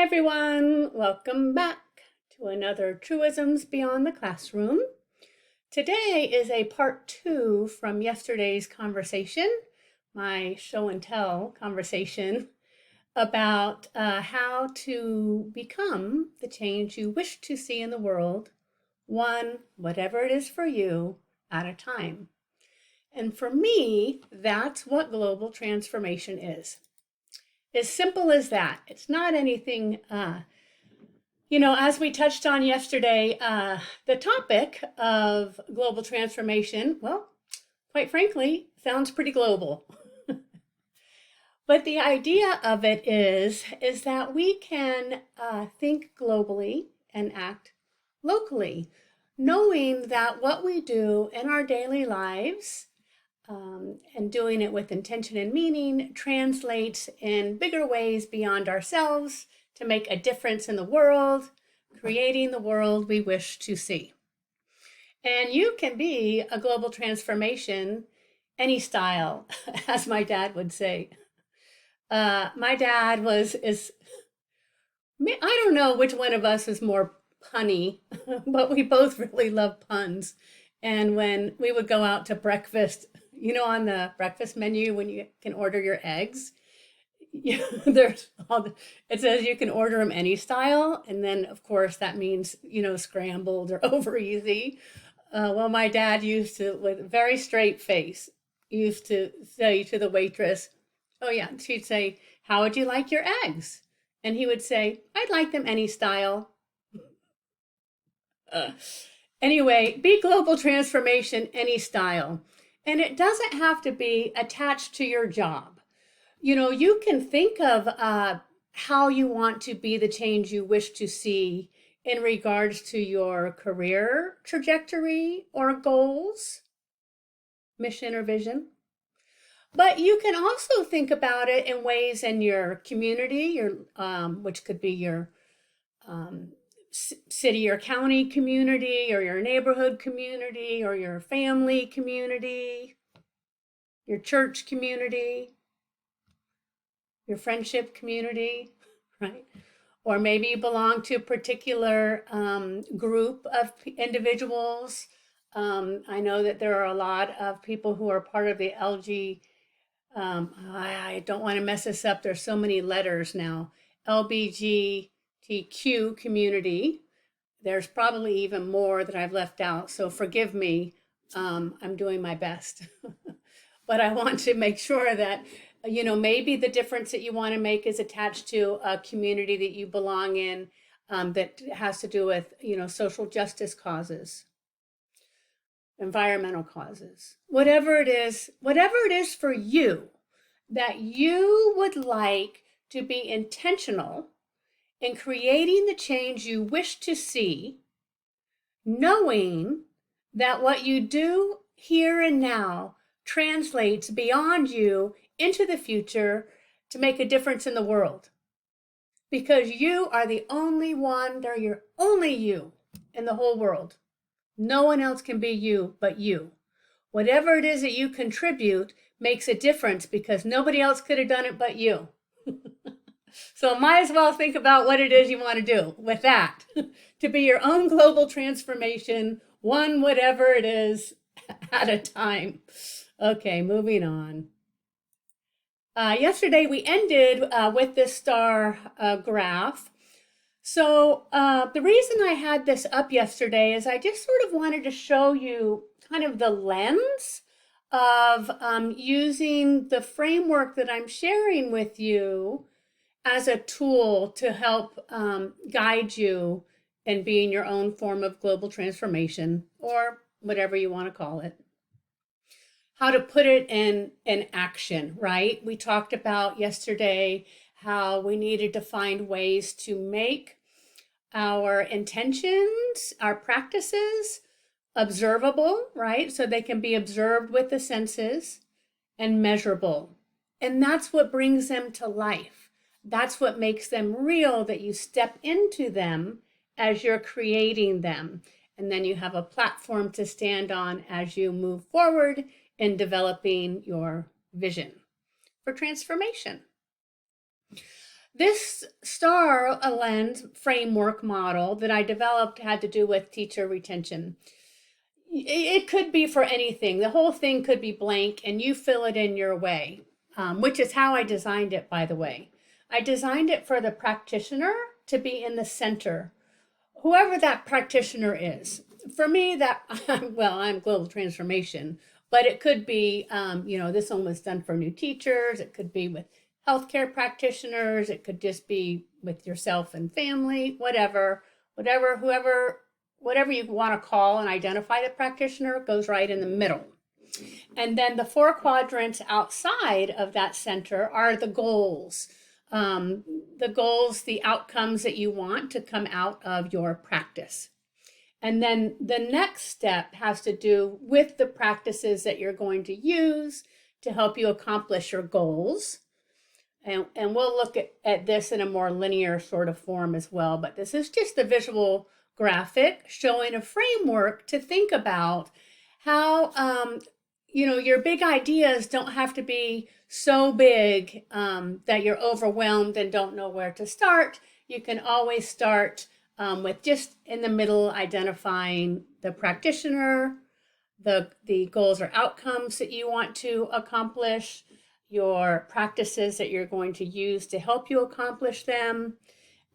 Hi everyone, welcome back to another Truisms Beyond the Classroom. Today is a part 2 from yesterday's conversation, my show and tell conversation about how to become the change you wish to see in the world, one, whatever it is for you, at a time. And for me, that's what global transformation is. As simple as that. It's not anything, as we touched on yesterday, the topic of global transformation, well, quite frankly, sounds pretty global. But the idea of it is that we can think globally and act locally, knowing that what we do in our daily lives and doing it with intention and meaning translates in bigger ways beyond ourselves to make a difference in the world, creating the world we wish to see. And you can be a global transformation any style, as my dad would say. My dad I don't know which one of us is more punny, but we both really love puns. And when we would go out to breakfast, on the breakfast menu, when you can order your eggs, it says you can order them any style. And then, of course, that means, scrambled or over easy. Well, my dad used to, with a very straight face, used to say to the waitress, oh, yeah, she'd say, how would you like your eggs? And he would say, I'd like them any style. Anyway, be global transformation any style. And it doesn't have to be attached to your job. You can think of how you want to be the change you wish to see in regards to your career trajectory or goals, mission or vision. But you can also think about it in ways in your community, which could be your city or county community, or your neighborhood community, or your family community, your church community, your friendship community, right? Or maybe you belong to a particular group of individuals. I know that there are a lot of people who are part of the I don't want to mess this up. There's so many letters now. LBGTQ community. There's probably even more that I've left out, so forgive me. I'm doing my best. But I want to make sure that, maybe the difference that you want to make is attached to a community that you belong in that has to do with, social justice causes, environmental causes, whatever it is for you that you would like to be intentional in creating the change you wish to see, knowing that what you do here and now translates beyond you into the future to make a difference in the world. Because you are the only one, you're only you in the whole world. No one else can be you but you. Whatever it is that you contribute makes a difference because nobody else could have done it but you. So might as well think about what it is you want to do with that to be your own global transformation, one whatever it is at a time. Okay, moving on. Yesterday we ended with this star graph. So the reason I had this up yesterday is I just sort of wanted to show you kind of the lens of using the framework that I'm sharing with you as a tool to help guide you in being your own form of global transformation, or whatever you want to call it. How to put it in action, right? We talked about yesterday how we needed to find ways to make our intentions, our practices, observable, right? So they can be observed with the senses and measurable. And that's what brings them to life. That's what makes them real, that you step into them as you're creating them. And then you have a platform to stand on as you move forward in developing your vision for transformation. This star lens framework model that I developed had to do with teacher retention. It could be for anything. The whole thing could be blank and you fill it in your way, which is how I designed it, by the way. I designed it for the practitioner to be in the center, whoever that practitioner is. For me, I'm global transformation, but it could be, this one was done for new teachers. It could be with healthcare practitioners. It could just be with yourself and family, whatever you want to call and identify the practitioner goes right in the middle. And then the 4 quadrants outside of that center are the goals. The outcomes that you want to come out of your practice. And then the next step has to do with the practices that you're going to use to help you accomplish your goals. And we'll look at this in a more linear sort of form as well. But this is just a visual graphic showing a framework to think about how, your big ideas don't have to be so big that you're overwhelmed and don't know where to start. You can always start with just in the middle identifying the practitioner, the goals or outcomes that you want to accomplish, your practices that you're going to use to help you accomplish them,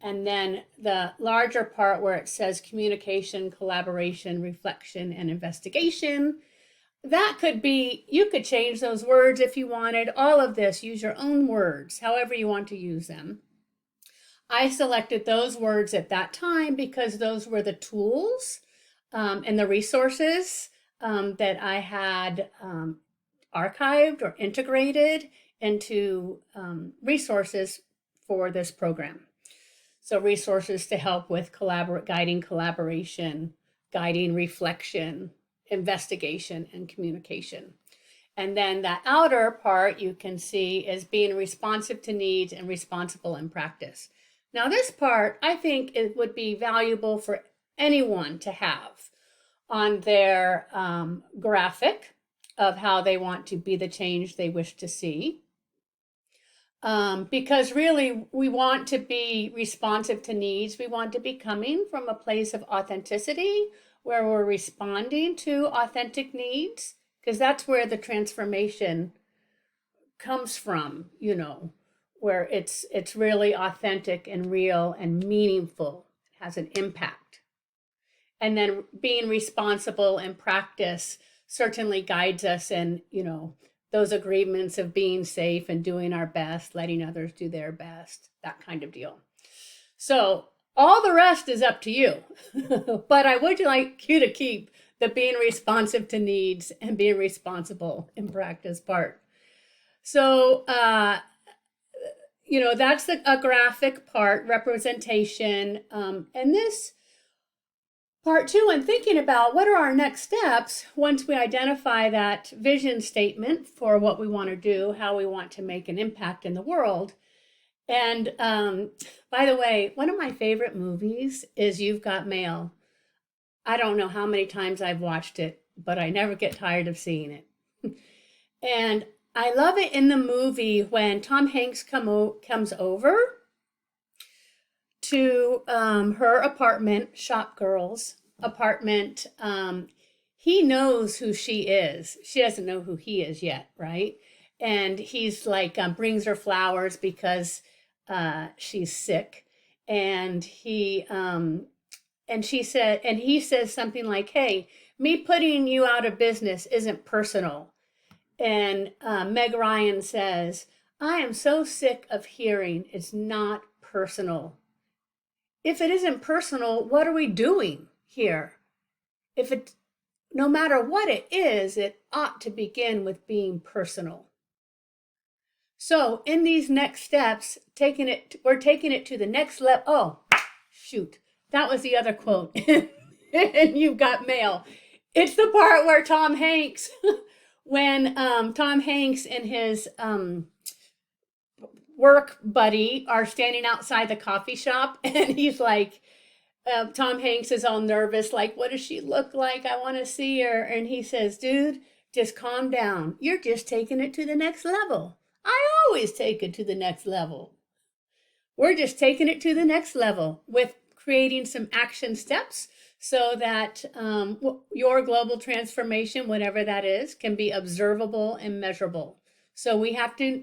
and then the larger part where it says communication, collaboration, reflection, and investigation. That could be, you could change those words if you wanted. All of this, use your own words, however you want to use them. I selected those words at that time because those were the tools and the resources that I had archived or integrated into resources for this program. So resources to help with guiding collaboration, guiding reflection, investigation, and communication. And then that outer part you can see is being responsive to needs and responsible in practice. Now this part, I think it would be valuable for anyone to have on their graphic of how they want to be the change they wish to see. Because really we want to be responsive to needs. We want to be coming from a place of authenticity where we're responding to authentic needs, because that's where the transformation comes from, where it's really authentic and real and meaningful, it has an impact. And then being responsible in practice certainly guides us in, those agreements of being safe and doing our best, letting others do their best, that kind of deal. So all the rest is up to you, but I would like you to keep the being responsive to needs and being responsible in practice part. So, that's a graphic part, representation, and this part 2, and thinking about what are our next steps once we identify that vision statement for what we want to do, how we want to make an impact in the world. And by the way, one of my favorite movies is You've Got Mail. I don't know how many times I've watched it, but I never get tired of seeing it. And I love it in the movie when Tom Hanks comes over to her apartment, Shop Girl's apartment. He knows who she is. She doesn't know who he is yet, right? And he's like, brings her flowers because she's sick. And he says something like, hey, me putting you out of business isn't personal. And Meg Ryan says, I am so sick of hearing it's not personal. If it isn't personal, what are we doing here? No matter what it is, it ought to begin with being personal. So in these next steps, we're taking it to the next level. Oh, shoot. That was the other quote. And You've Got Mail. It's the part where Tom Hanks, when Tom Hanks and his work buddy are standing outside the coffee shop, and he's like, Tom Hanks is all nervous, like, what does she look like? I want to see her. And he says, dude, just calm down. You're just taking it to the next level. I always take it to the next level. We're just taking it to the next level with creating some action steps so that your global transformation, whatever that is, can be observable and measurable. So we have to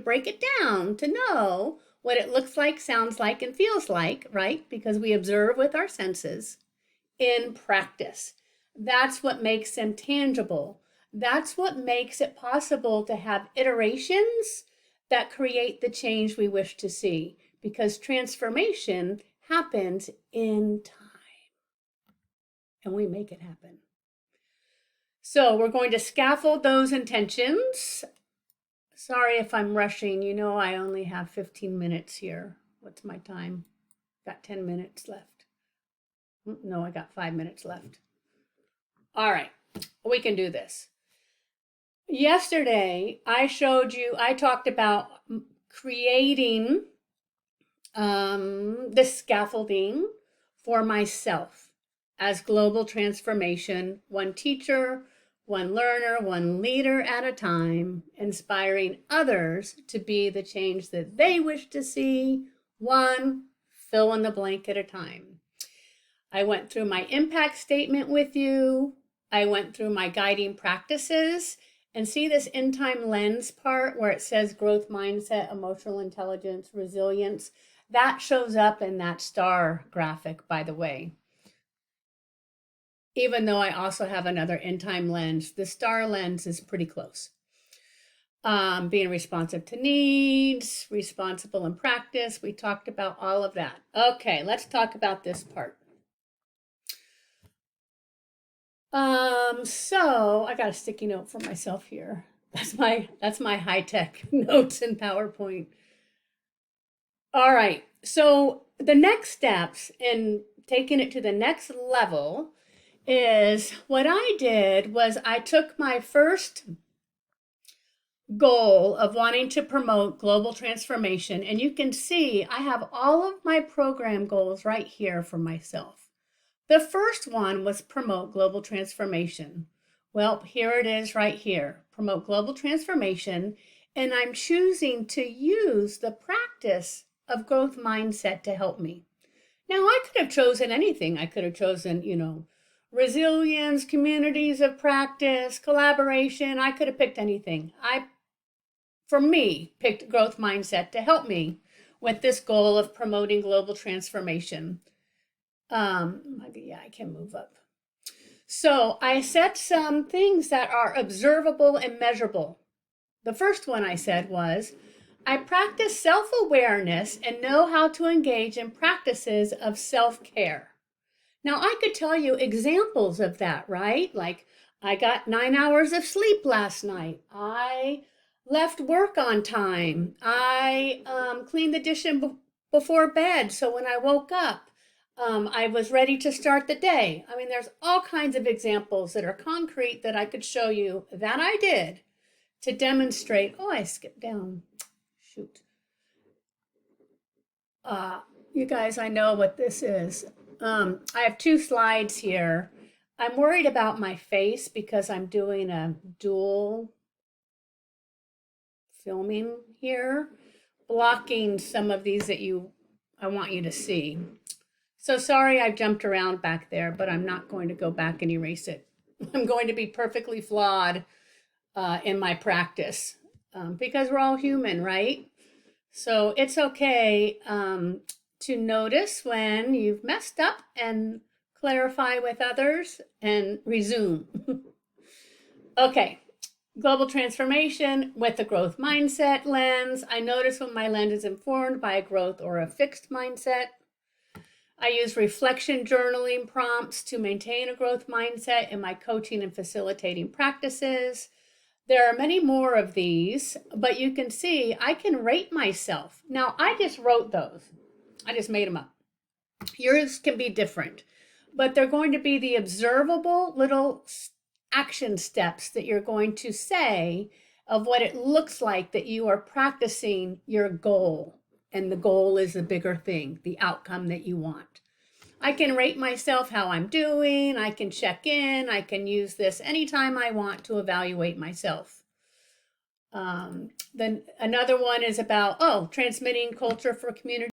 break it down to know what it looks like, sounds like, and feels like, right? Because we observe with our senses in practice. That's what makes them tangible. That's what makes it possible to have iterations that create the change we wish to see, because transformation happens in time and we make it happen. So we're going to scaffold those intentions. Sorry if I'm rushing. You know, I only have 15 minutes here. What's my time? Got 10 minutes left. No, I got 5 minutes left. All right, we can do this. Yesterday, I talked about creating the scaffolding for myself as global transformation, one teacher, one learner, one leader at a time, inspiring others to be the change that they wish to see, one fill in the blank at a time. I went through my impact statement with you. I went through my guiding practices. And see this in-time lens part where it says growth mindset, emotional intelligence, resilience? That shows up in that star graphic, by the way. Even though I also have another in-time lens, the star lens is pretty close. Being responsive to needs, responsible in practice. We talked about all of that. Okay, let's talk about this part. So I got a sticky note for myself here. That's my high-tech notes in PowerPoint. All right, so the next steps in taking it to the next level is what I did was I took my first goal of wanting to promote global transformation, and you can see I have all of my program goals right here for myself. The first one was promote global transformation. Well, here it is right here, promote global transformation, and I'm choosing to use the practice of growth mindset to help me. Now, I could have chosen anything. I could have chosen, resilience, communities of practice, collaboration. I could have picked anything. For me, picked growth mindset to help me with this goal of promoting global transformation. Yeah, I can move up. So I set some things that are observable and measurable. The first one I said was, I practice self-awareness and know how to engage in practices of self-care. Now, I could tell you examples of that, right? Like, I got 9 hours of sleep last night. I left work on time. I cleaned the dish before bed, so when I woke up, I was ready to start the day. I mean, there's all kinds of examples that are concrete that I could show you that I did to demonstrate. Oh, I skipped down. Shoot. You guys, I know what this is. I have 2 slides here. I'm worried about my face because I'm doing a dual filming here, blocking some of these that I want you to see. So sorry I jumped around back there, but I'm not going to go back and erase it. I'm going to be perfectly flawed in my practice because we're all human, right? So it's okay to notice when you've messed up and clarify with others and resume. Okay, global transformation with the growth mindset lens. I notice when my lens is informed by a growth or a fixed mindset. I use reflection journaling prompts to maintain a growth mindset in my coaching and facilitating practices. There are many more of these, but you can see I can rate myself. Now, I just wrote those. I just made them up. Yours can be different, but they're going to be the observable little action steps that you're going to say of what it looks like that you are practicing your goal. And the goal is the bigger thing, the outcome that you want. I can rate myself how I'm doing. I can check in. I can use this anytime I want to evaluate myself. Then another one is about, transmitting culture for community